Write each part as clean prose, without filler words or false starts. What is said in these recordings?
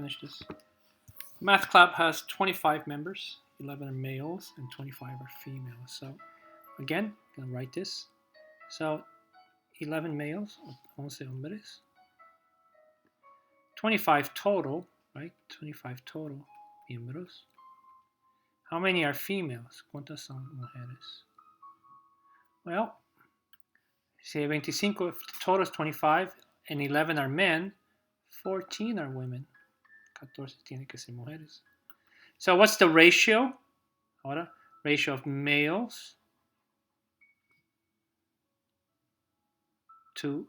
Finish this. Math club has 25 members. 11 are males and 25 are females. So again, I'm gonna write this. So 11 males, 11 hombres. 25 total, right? 25 total miembros. How many are females? ¿Cuántas son mujeres? Well, si 25, if the total is 25 and 11 are men, 14 are women. 14 tienen que ser mujeres. So what's the ratio? Ahora, ratio of males to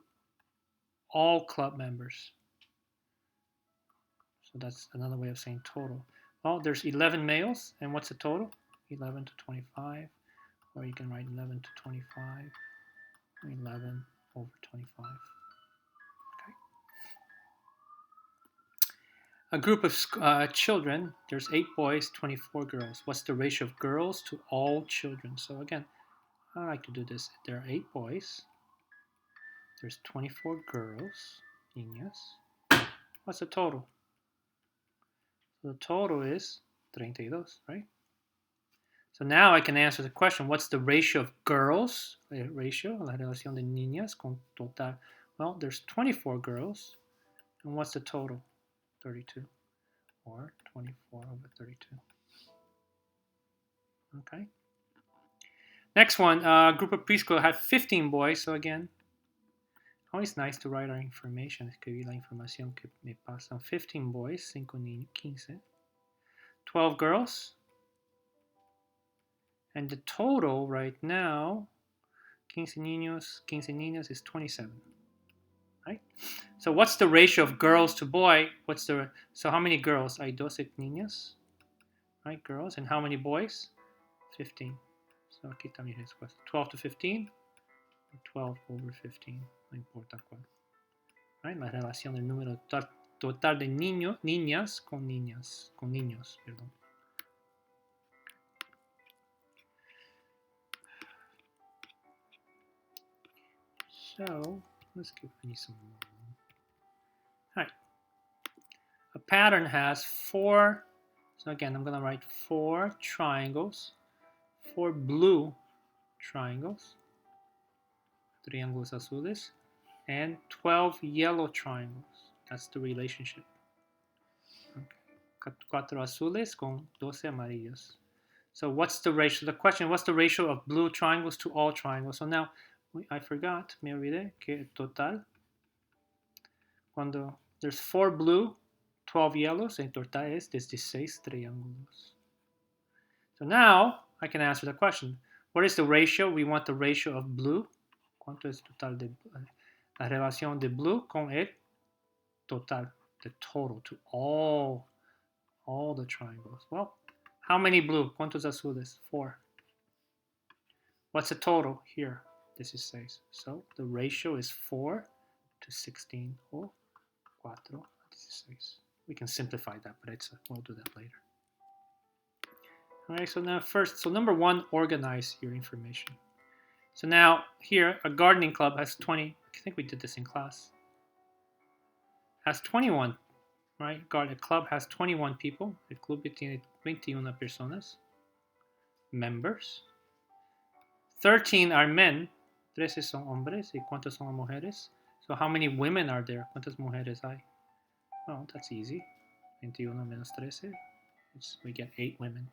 all club members. So that's another way of saying total. Well, there's 11 males, and what's the total? 11 to 25, or you can write 11 to 25, 11 over 25. Okay. A group of children, there's 8 boys, 24 girls. What's the ratio of girls to all children? So again, I like to do this. There are 8 boys. There's 24 girls, niñas. What's the total? So the total is 32, right? So now I can answer the question, what's the ratio of girls? Ratio, la relación de niñas con total. Well, there's 24 girls. And what's the total? 32. Or 24 over 32. Okay. Next one, group of preschool had 15 boys. So again, always nice to write our information. Escribir la información que me pasan. 15 boys, 5 niños, 15. 12 girls. And the total right now, 15 niños is 27. Right? So what's the ratio of girls to boy? So how many girls? Hay 12 niñas. Right, girls. And how many boys? 15. So aquí está mi respuesta. 12 to 15. 12 over 15. No importa cuál. Right? La relación del número total de niñas con niños, perdón. So let's give me some more. All right. A pattern has 4. So again, I'm going to write 4 triangles, 4 blue triangles, triángulos azules, and 12 yellow triangles. That's the relationship. Okay. 4 azules con 12 amarillos. So what's the ratio? The question, what's the ratio of blue triangles to all triangles? So now, I forgot, me olvidé, que total, cuando there's 4 blue, 12 yellows, en total es 16 triángulos. So now, I can answer the question. What is the ratio? We want the ratio of blue. ¿Cuánto es total de la relación de blue con el total, the total to all the triangles? Well, how many blue? ¿Cuántos azules? 4. What's the total here? This is 6. So the ratio is 4 to 16. Or 4 to 16. We can simplify that, but we'll do that later. All right, so now first, number 1, organize your information. So now here, a gardening club has 20, I think we did this in class, has 21, right? A club has 21 people. El club tiene 21 personas, members. 13 are men, 13 son hombres, y cuántos son mujeres? So how many women are there? ¿Cuántas mujeres hay? Oh, that's easy. 21 menos 13, we get 8 women.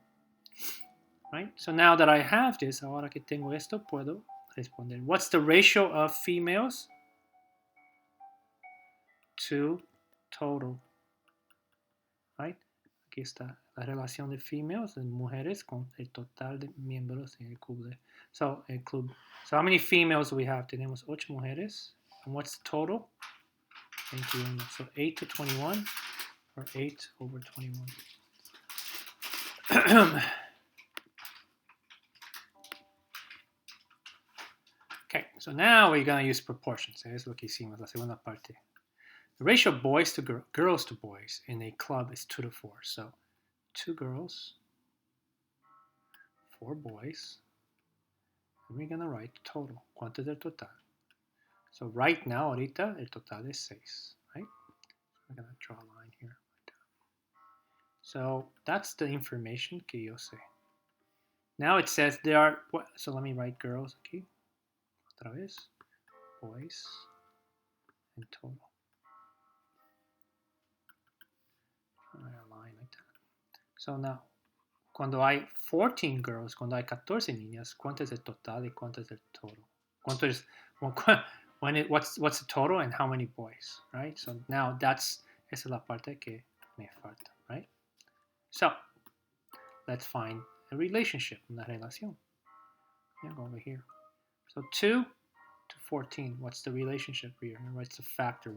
Right? So now that I have this, ahora que tengo esto, puedo responder. What's the ratio of females to total? Right? Aquí está la relación de females, de mujeres, con el total de miembros en el club. So how many females do we have? Tenemos 8 mujeres. And what's the total? 21. So 8 to 21, or 8 over 21. Okay, so now we're going to use proportions. Es lo que hicimos, la segunda parte. The ratio of boys to girls to boys in a club is 2 to 4. So 2 girls, 4 boys, and we're going to write total. ¿Cuánto es el total? So right now, ahorita, el total is 6, right? So I'm going to draw a line here. So that's the information que yo sé. Now it says there are, so let me write girls aquí. Otra vez. Boys and total. A line like that. So now, cuando hay 14 girls, cuando hay 14 niñas, ¿cuánto es el total y cuánto es el total? ¿Cuánto es, what's the total and how many boys, right? So now esa es la parte que me falta, right? So let's find a relationship, una relación. Yeah, go over here. So 2 to 14, what's the relationship here? What's the factor?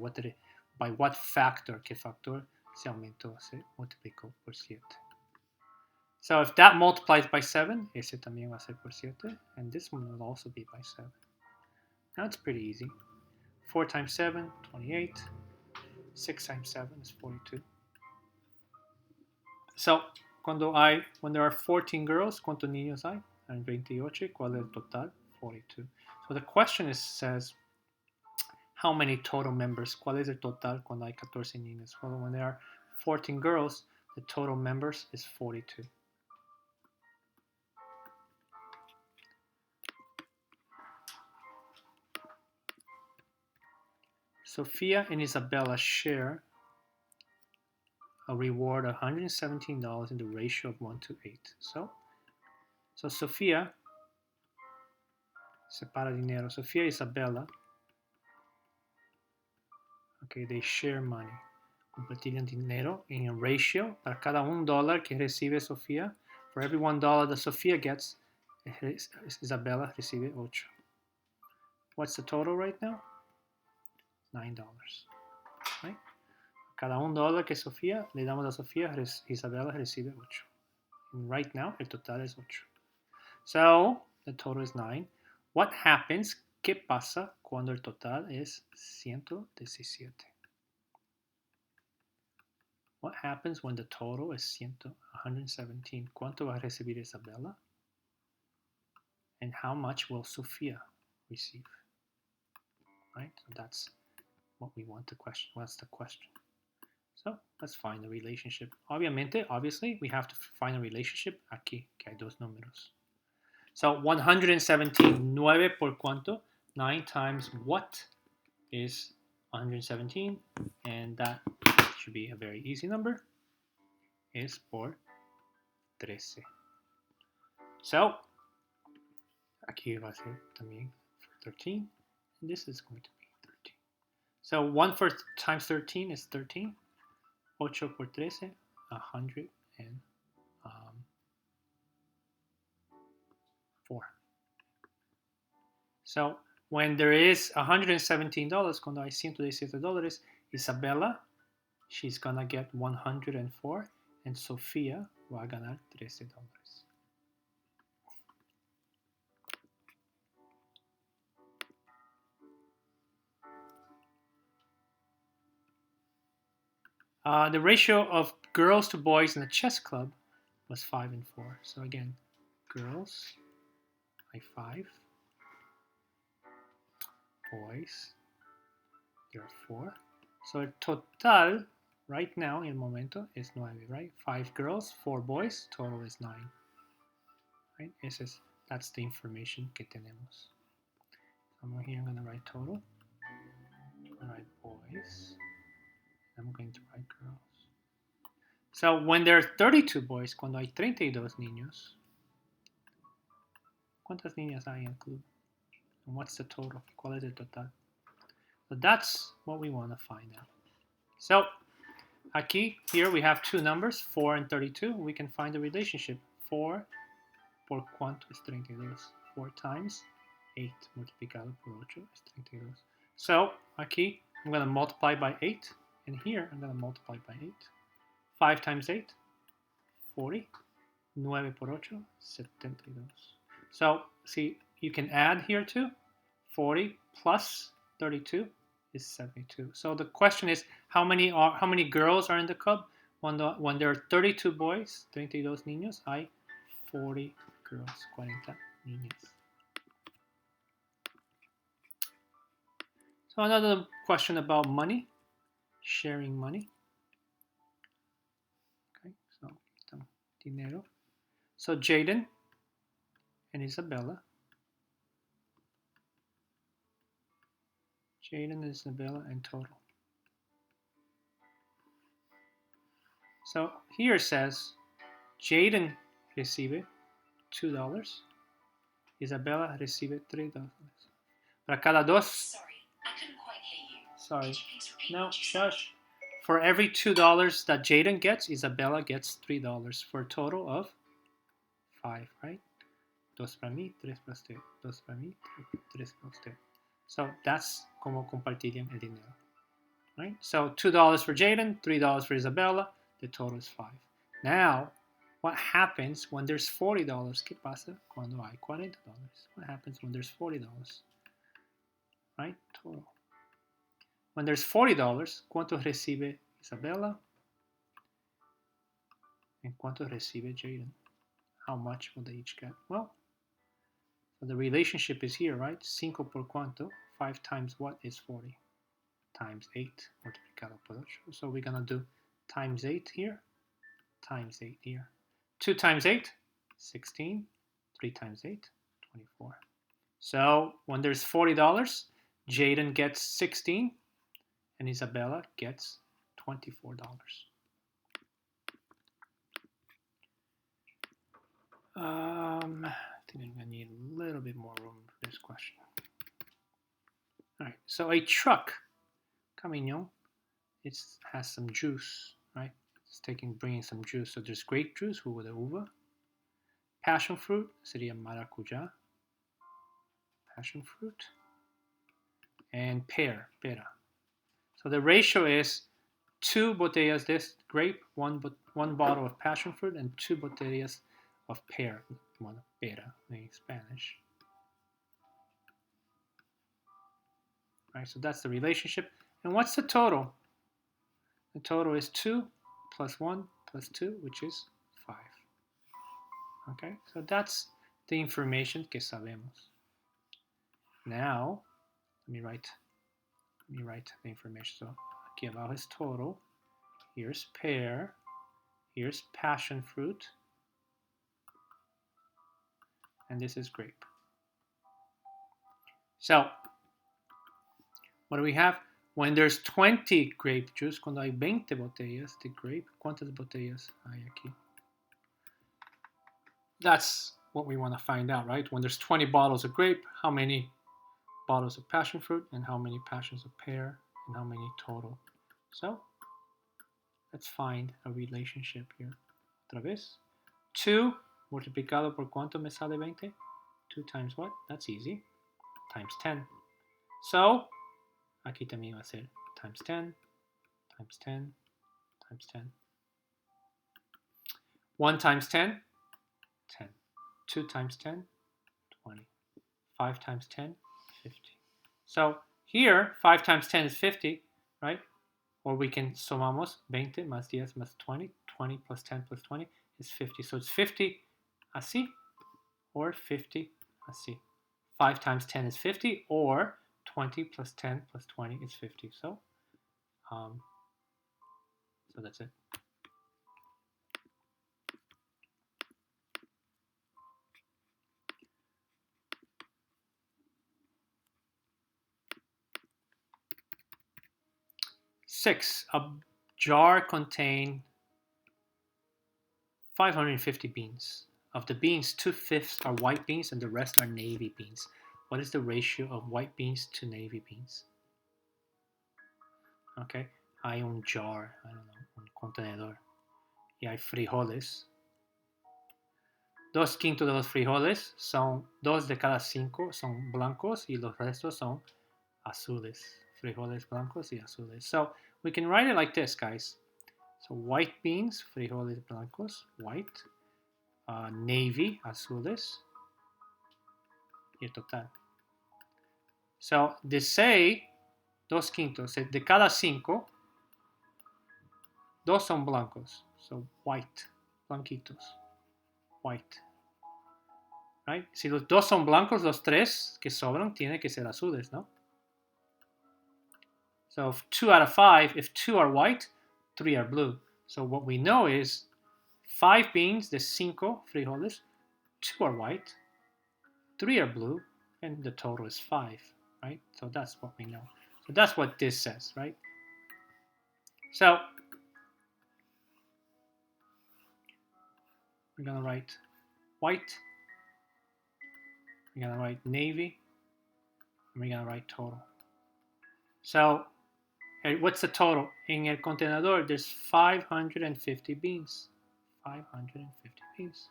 By what factor? ¿Qué factor se aumentó, se multiplicó por 7? So if that multiplies by 7, ese también va a ser por 7, and this one will also be by 7. Now it's pretty easy. 4 times 7, 28. 6 times 7 is 42. So when there are 14 girls, ¿cuántos niños hay? And 28, ¿cuál es el total? 42. So the question says, how many total members? ¿Cuál es el total cuando hay 14 niños? Well, when there are 14 girls, the total members is 42. Sophia and Isabella share a reward of $117 in the ratio of 1 to 8. So Sophia separa dinero. Sophia y Isabella, okay, they share money. Compartir dinero en a ratio. Para cada $1 que recibe Sophia, for every $1 that Sophia gets, Isabella recibe 8. What's the total right now? $9. Right? Cada $1 que Sofía le damos a Sofía, Isabella recibe 8. And right now, el total es 8. So, the total is 9. What happens? ¿Qué pasa cuando el total es 117? What happens when the total is 117? ¿Cuánto va a recibir Isabella? And how much will Sofía receive? Right? So that's what we want to question. What's the question? So let's find the relationship. Obviously, we have to find a relationship aquí, que hay dos números. So 117, 9 por cuánto? 9 times what is 117? And that should be a very easy number. Es por 13. So aquí va a ser también 13. And this is going to be 13. So 1 times 13 is 13. 8 por 13, 104. So when there is $117, cuando hay $117, Isabella, she's gonna get 104, and Sofía va a ganar $13. The ratio of girls to boys in the chess club was 5 and 4. So again, girls, like 5. Boys, there are 4. So el total right now, en el momento, is 9, right? 5 girls, 4 boys, total is 9. Right? That's the information que tenemos. Somewhere here I'm going to write total. I'm going to write boys. I'm going to write girls. So when there are 32 boys, cuando hay 32 niños, ¿cuántas niñas hay en el club? And what's the total? ¿Cuál es el total? So that's what we want to find out. So here we have two numbers, 4 and 32. We can find the relationship. 4 por cuánto es 32? 4 times 8 multiplicado por 8 es 32. So aquí I'm going to multiply by 8. And here I'm going to multiply by 8. 5 times 8, 40. 9 por 8, 72. So see, you can add here too. 40 plus 32 is 72. So the question is, how many girls are in the club? When there are 32 boys, 32 niños, hay 40 girls, 40 niñas. So another question about money, sharing money. Okay, so dinero. So Jaden and Isabella. Jaden and Isabella in total. So here it says Jaden recibe $2. Isabella recibe $3. Para cada dos. Sorry, I couldn't quite hear you. Sorry. Could you please repeat No, what you said? shush. For every $2 that Jaden gets, Isabella gets $3 for a total of 5, right? Dos para mí, tres para usted. Dos para mí, tres para usted. So that's como compartirían el dinero, right? So $2 for Jaden, $3 for Isabella. The total is 5. Now, what happens when there's $40? ¿Qué pasa cuando hay $40? What happens when there's $40? Right? Total. When there's $40, ¿cuánto recibe Isabella? And ¿cuánto recibe Jaden? How much will they each get? Well, so the relationship is here, right? 5 por cuánto? 5 times what is 40? Times 8 multiplicado por 8. So we're going to do times 8 here, times 8 here. 2 times 8, 16. 3 times 8, 24. So when there's $40, Jaden gets 16 and Isabella gets $24. I think I'm going to need a little bit more room for this question. All right, so a truck, camión, it has some juice, right? It's bringing some juice. So there's grape juice, jugo de uva. Passion fruit sería maracuyá. Passion fruit. And pera. So the ratio is 2 botellas this grape, one bottle of passion fruit, and 2 botellas of pera in Spanish. All right, so that's the relationship. And what's the total? The total is 2 plus 1 plus 2, which is 5. Okay, so that's the information que sabemos. Now, let me write the information. So aquí abajo is total. Here's pear. Here's passion fruit. And this is grape. So, what do we have? When there's 20 grape juice, cuando hay 20 botellas de grape, ¿cuántas botellas hay aquí? That's what we want to find out, right? When there's 20 bottles of grape, how many bottles of passion fruit, and how many passions of pear, and how many total? So, let's find a relationship here. Otra vez. 2 multiplicado por cuánto me sale 20? 2 times what? That's easy. Times 10. So, aquí también va a ser times 10, times 10, times 10. 1 times 10, 10. 2 times 10, 20. 5 times 10, 50. So here, 5 times 10 is 50, right? Or we can sumamos 20 más 10 más 20. 20 plus 10 plus 20 is 50. So it's 50 así or 50 así. 5 times 10 is 50, or 20 plus 10 plus 20 is 50. So that's it. Six, a jar contains 550 beans. Of the beans, 2/5 are white beans and the rest are navy beans. What is the ratio of white beans to navy beans? Okay, hay un jar, I don't know, un contenedor, y hay frijoles. 2/5 de los frijoles son 2 de cada 5 son blancos y los restos son azules. Frijoles blancos y azules. So we can write it like this, guys. So white beans, frijoles blancos, white. Navy, azules. Y el total. So de 6, 2/5, de cada 5, 2 son blancos. So white, blanquitos. White. Right? Si los 2 son blancos, los 3 que sobran tienen que ser azules, ¿no? So if 2 out of 5, if 2 are white, 3 are blue. So what we know is 5 beans, there's 5 frijoles, 2 are white, 3 are blue, and the total is 5, right? So that's what we know. So that's what this says, right? So we're gonna write white, we're gonna write navy, and we're gonna write total. So what's the total? In el contenedor, there's 550 beans. 550 beans.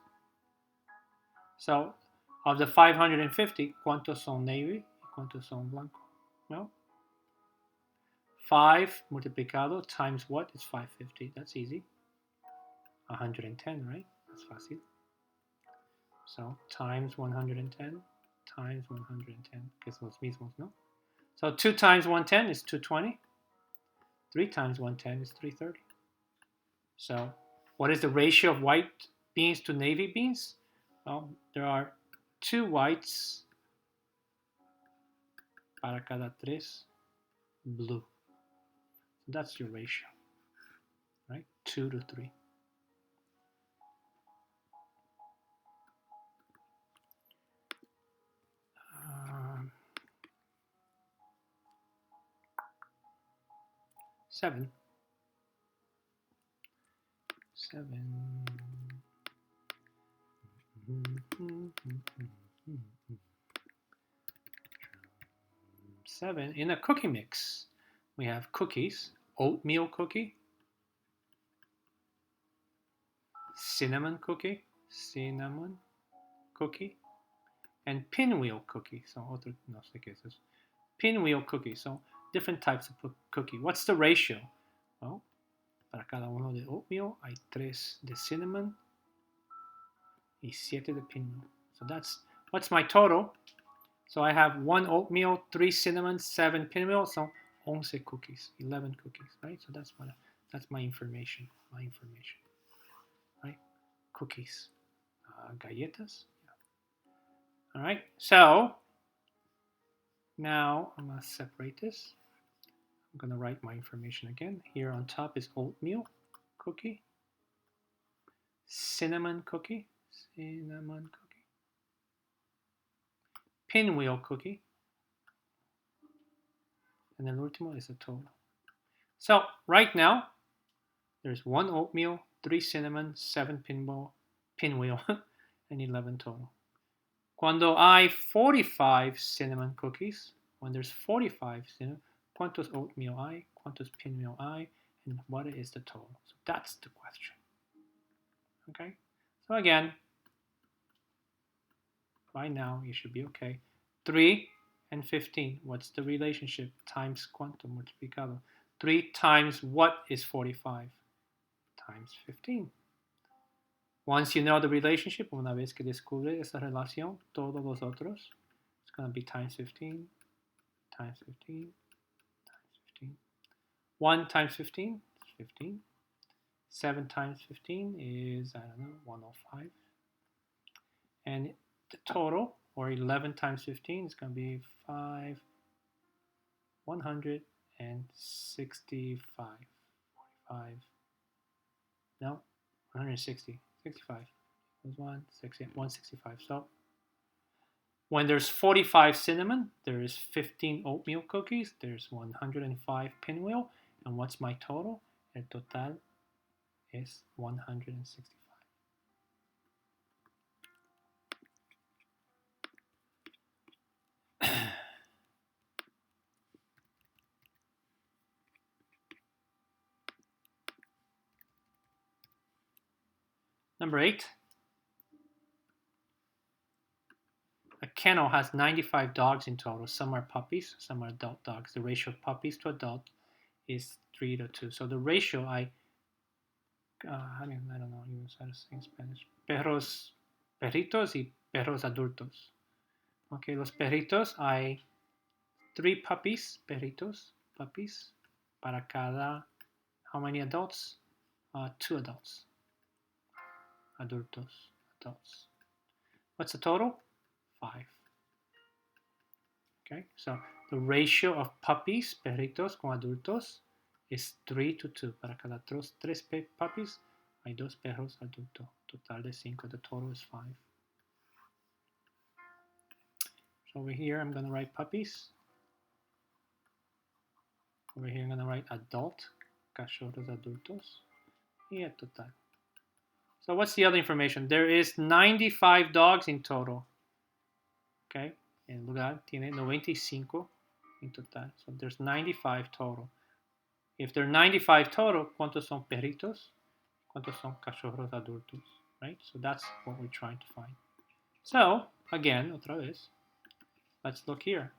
So, of the 550, ¿cuántos son navy y cuántos son blanco? Well, 5 multiplicado times what is 550? That's easy. 110, right? That's fácil. So, times 110 times 110, que son los mismos, ¿no? So, 2 times 110 is 220. 3 times 110 is 330. So, what is the ratio of white beans to navy beans? Well, there are 2 whites para cada 3 blue. So that's your ratio, right? 2 to 3. Seven. Seven. In a cookie mix, we have cookies, oatmeal cookie, cinnamon cookie, and pinwheel cookie. So otro, no sé qué es eso. Pinwheel cookie. So different types of cookie. What's the ratio? Well, para cada uno de oatmeal hay 3 de cinnamon y 7 de pinwheel. So that's what's my total. So I have 1 oatmeal, 3 cinnamon, 7 pinwheel. So 11 cookies, 11 cookies, right? So that's my information. Right? Cookies, galletas. Yeah. All right. So now I'm gonna separate this. I'm gonna write my information again. Here on top is oatmeal cookie, cinnamon cookie, pinwheel cookie, and then último is a total. So right now, there's 1 oatmeal, 3 cinnamon, 7 pinwheel, and 11 total. Cuando hay 45 cinnamon cookies, when there's 45 cinnamon, ¿cuántos oatmeal hay? ¿Cuántos pinwheel hay? And what is the total? So that's the question. Okay? So again, right now you should be okay. 3 and 15, what's the relationship? Times cuánto multiplicado? 3 times what is 45? Times 15. Once you know the relationship, una vez que descubre esa relación, todos los otros, it's going to be times 15, times 15, times 15. 1 times 15 is 15. 7 times 15 is, I don't know, 105. And the total, or 11 times 15, is going to be 165. 45. No, 160. 65. There's 165. So when there's 45 cinnamon, there is 15 oatmeal cookies, there's 105 pinwheel, and what's my total? El total is 165. Number 8. A kennel has 95 dogs in total. Some are puppies, some are adult dogs. The ratio of puppies to adult is 3 to 2. So the ratio I don't know even how to say in Spanish. Perritos y perros adultos. Okay, los perritos hay 3 perritos, puppies, para cada, how many adults? 2 adults. Adultos. What's the total? 5. Okay, so the ratio of puppies, perritos con adultos, is 3 to 2. Para cada 3 puppies, Hay 2 perros adultos. Total de 5. The total is 5. So over here, I'm going to write puppies. Over here, I'm going to write adult, cachorros adultos, y el total. So what's the other information? There is 95 dogs in total. Okay, en lugar tiene 95 en total. So there's 95 total. If there are 95 total, ¿cuántos son perritos? ¿Cuántos son cachorros adultos? Right? So that's what we're trying to find. So, again, otra vez, let's look here,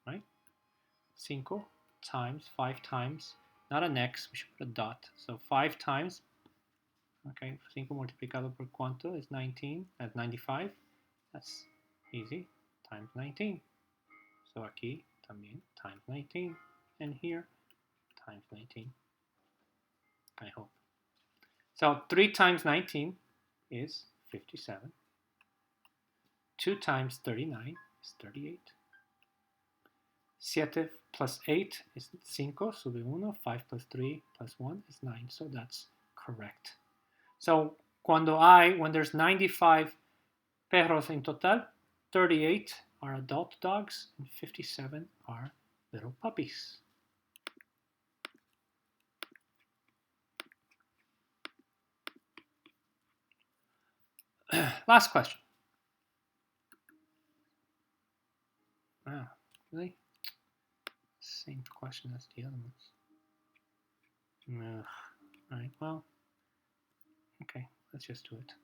right? 5 times, 5 times, not an X, we should put a dot. So 5 times, okay, 5 multiplicado por cuánto is 19, that's 95. That's easy, times 19. So aquí también times 19, and here times 19, I hope. So 3 times 19 is 57. 2 times 39 is 38. 7 plus 8 is 5, sube 1. 5 plus 3 plus 1 is 9. So that's correct. So when there's 95 perros in total, 38 are adult dogs and 57 are little puppies. Last question. Wow, really? Same question as the other ones. Ugh. All right, well, okay, let's just do it.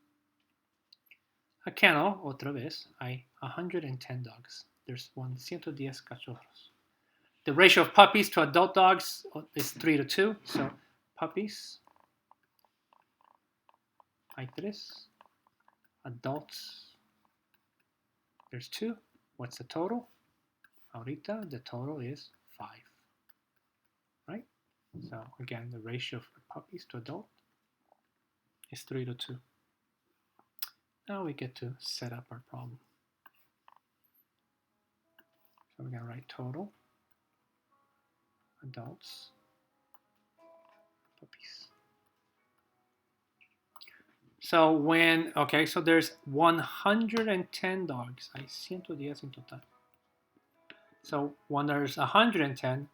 A kennel, otra vez, hay 110 dogs. There's 110 cachorros. The ratio of puppies to adult dogs is 3 to 2. So puppies, hay 3. Adults, there's 2. What's the total? Ahorita, the total is 5. Right? So again, the ratio of puppies to adult is 3 to 2. Now we get to set up our problem. So we're going to write total, adults, puppies. So so there's 110 dogs. Hay 110 en total. So when there's 110,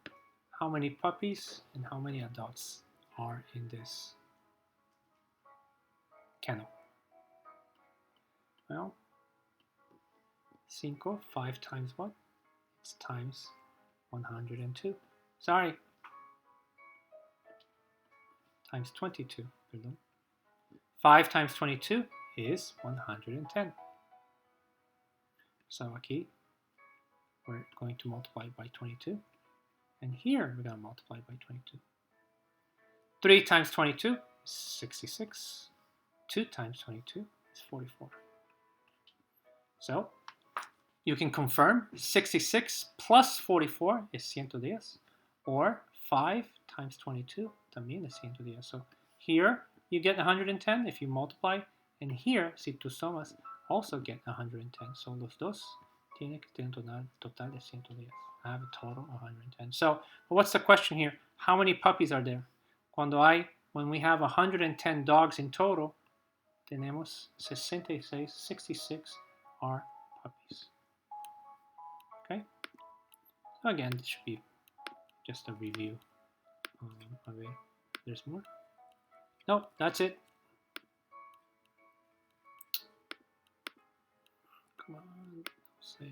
how many puppies and how many adults are in this kennel? Well, 5 times what? It's times 102. Sorry. Times 22, perdón. 5 times 22 is 110. So aquí, we're going to multiply by 22. And here, we're going to multiply by 22. 3 times 22 is 66. 2 times 22 is 44. So, you can confirm 66 plus 44 is 110. Or 5 times 22 también es 110. So, here, you get 110 if you multiply. And here, si tú sumas, also get 110. So los dos tienen que tener un total de 110. I have a total of 110. So what's the question here? How many puppies are there? When we have 110 dogs in total, tenemos 66 are puppies. Okay? So again, this should be just a review. There's more. No, that's it. Come on, save.